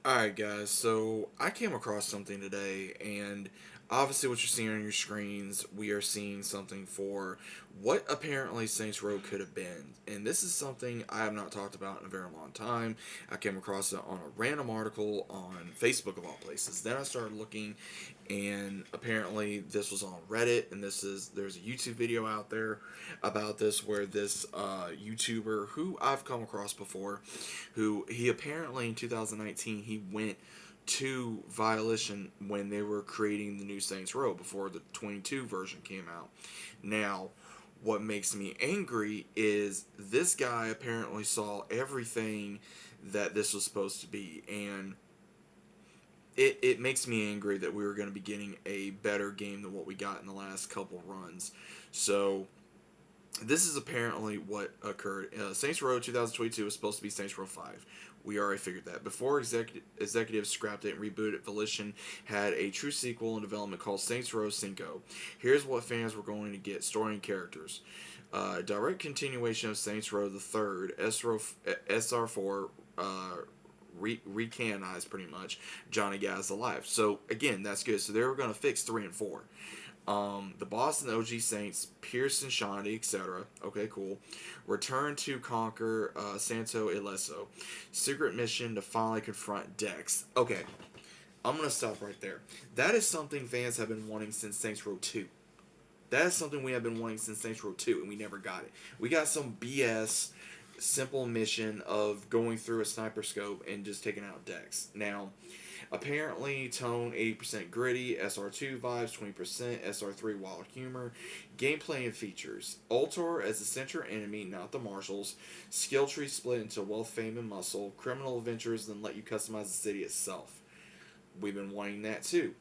Alright, guys, so I came across something today, and obviously, what you're seeing on your screens, we are seeing something for what apparently Saints Row could have been. And this is something I have not talked about in a very long time. I came across it on a random article on Facebook, of all places. Then I started looking, and apparently, this was on Reddit, and there's a YouTube video out there about this where this YouTuber who I've come across before, who he apparently in 2019 he went to Violation when they were creating the new Saints Row before the 22 version came out. Now, what makes me angry is this guy apparently saw everything that this was supposed to be, and it makes me angry that we were going to be getting a better game than what we got in the last couple runs. So this is apparently what occurred. Saints Row 2022 was supposed to be Saints Row 5. We already figured that. Before executives scrapped it and rebooted it, Volition had a true sequel in development called Saints Row Cinco. Here's what fans were going to get: story and characters. Direct continuation of Saints Row the Third, SR4, recanonized pretty much Johnny Gas alive. So again, that's good. So they were going to fix 3 and 4. The boss and the OG Saints, Pierce and Shandy, etc. Okay, cool. Return to conquer Santo Ileso. Secret mission to finally confront Dex. Okay, I'm going to stop right there. That is something fans have been wanting since Saints Row 2. That is something we have been wanting since Saints Row 2, and we never got it. We got some BS simple mission of going through a sniper scope and just taking out Dex. Now, apparently, tone 80% gritty, SR2 vibes 20%, SR3 wild humor, gameplay and features. Ultor as the center enemy, not the marshals. Skill tree split into wealth, fame, and muscle. Criminal adventures, then let you customize the city itself. We've been wanting that too.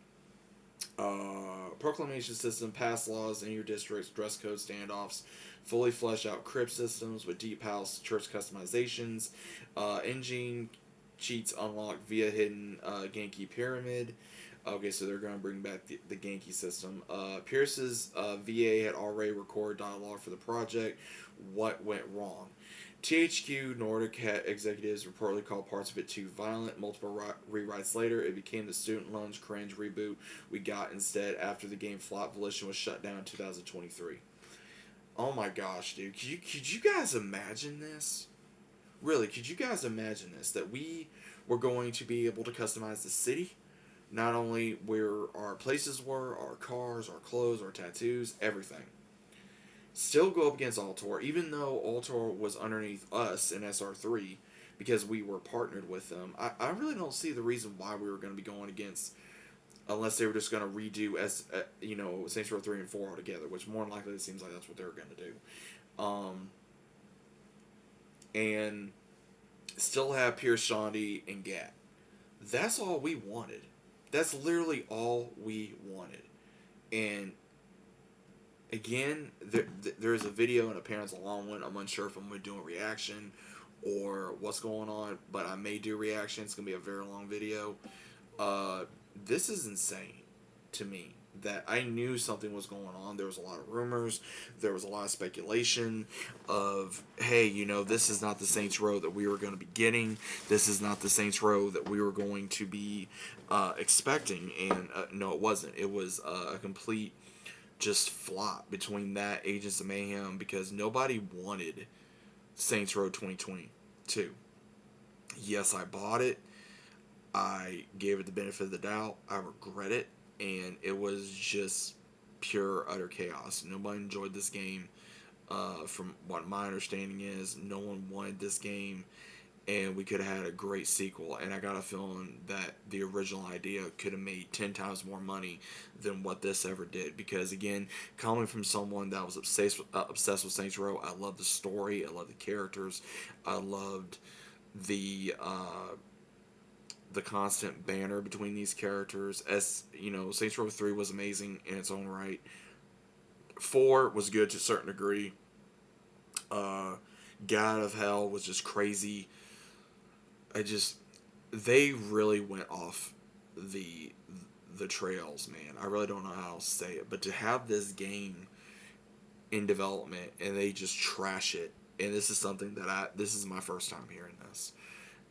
Proclamation system, pass laws in your districts, dress code standoffs, fully fleshed out crypt systems with deep house church customizations, engine cheats unlocked via hidden Genki pyramid. Okay, so they're going to bring back the Genki system. Pierce's VA had already recorded dialogue for the project. What went wrong? THQ Nordic had executives reportedly called parts of it too violent. Multiple rewrites later, it became the student loans cringe reboot we got instead after the game flopped. Volition was shut down in 2023. Oh my gosh, dude. Could you guys imagine this? Really, could you guys imagine this? That we were going to be able to customize the city? Not only where our places were, our cars, our clothes, our tattoos, everything. Still go up against Altor, even though Altor was underneath us in SR3 because we were partnered with them. I really don't see the reason why we were going to be going against, unless they were just going to redo Saints Row 3 and 4 altogether, which more than likely it seems like that's what they were going to do. And still have Pierce, Shandy, and Gat. That's all we wanted. That's literally all we wanted. And again, there's a video and appearance along one. I'm unsure if I'm going to do a reaction or what's going on, but I may do reaction. It's going to be a very long video. This is insane to me that I knew something was going on. There was a lot of rumors. There was a lot of speculation of, hey, this is not the Saints Row that we were going to be getting. This is not the Saints Row that we were going to be expecting. And no, it wasn't. It was a complete just flop between that Agents of Mayhem because nobody wanted Saints Row 2022. Yes, I bought it. I gave it the benefit of the doubt. I regret it. And it was just pure, utter chaos. Nobody enjoyed this game. From what my understanding is, no one wanted this game. And we could have had a great sequel. And I got a feeling that the original idea could have made 10 times more money than what this ever did. Because, again, coming from someone that was obsessed with Saints Row, I loved the story. I loved the characters. I loved the constant banter between these characters. As Saints Row 3 was amazing in its own right. 4 was good to a certain degree. God of Hell was just crazy. They really went off the trails, man. I really don't know how else to say it, but to have this game in development and they just trash it, and this is something that this is my first time hearing this.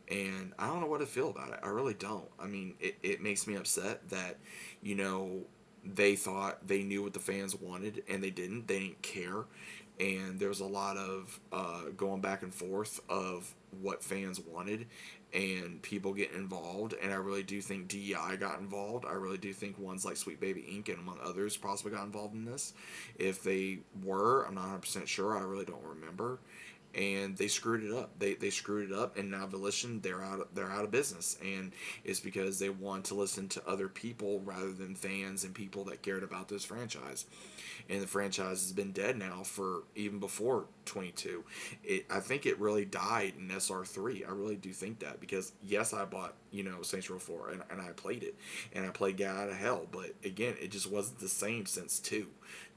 And I don't know what to feel about it. I really don't. I mean, it makes me upset that, you know, they thought they knew what the fans wanted and they didn't. They didn't care. And there was a lot of going back and forth of what fans wanted and people getting involved. And I really do think DEI got involved. I really do think ones like Sweet Baby Inc. and among others possibly got involved in this. If they were, I'm not 100% sure. I really don't remember, and they screwed it up. They screwed it up, and now Volition, they're out of business, and it's because they want to listen to other people rather than fans and people that cared about this franchise. And the franchise has been dead now for even before 22. I think it really died in SR3. I really do think that, because yes, I bought, you know, Saints Row 4, and I played it, and I played Get Out of Hell, but again, it just wasn't the same since 2.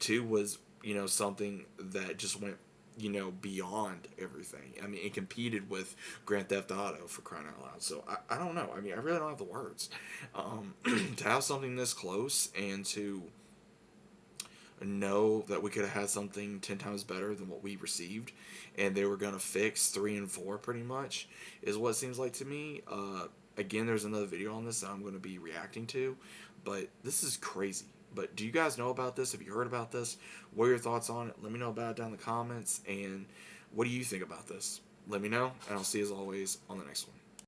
2 was, you know, something that just went, you know, beyond everything. I mean, it competed with Grand Theft Auto, for crying out loud. So I don't know. I mean, I really don't have the words. To have something this close and to know that we could have had something 10 times better than what we received, and they were going to fix 3 and 4 pretty much, is what it seems like to me. Again, there's another video on this that I'm going to be reacting to, but this is crazy. But do you guys know about this? Have you heard about this? What are your thoughts on it? Let me know about it down in the comments. And what do you think about this? Let me know, and I'll see you as always on the next one.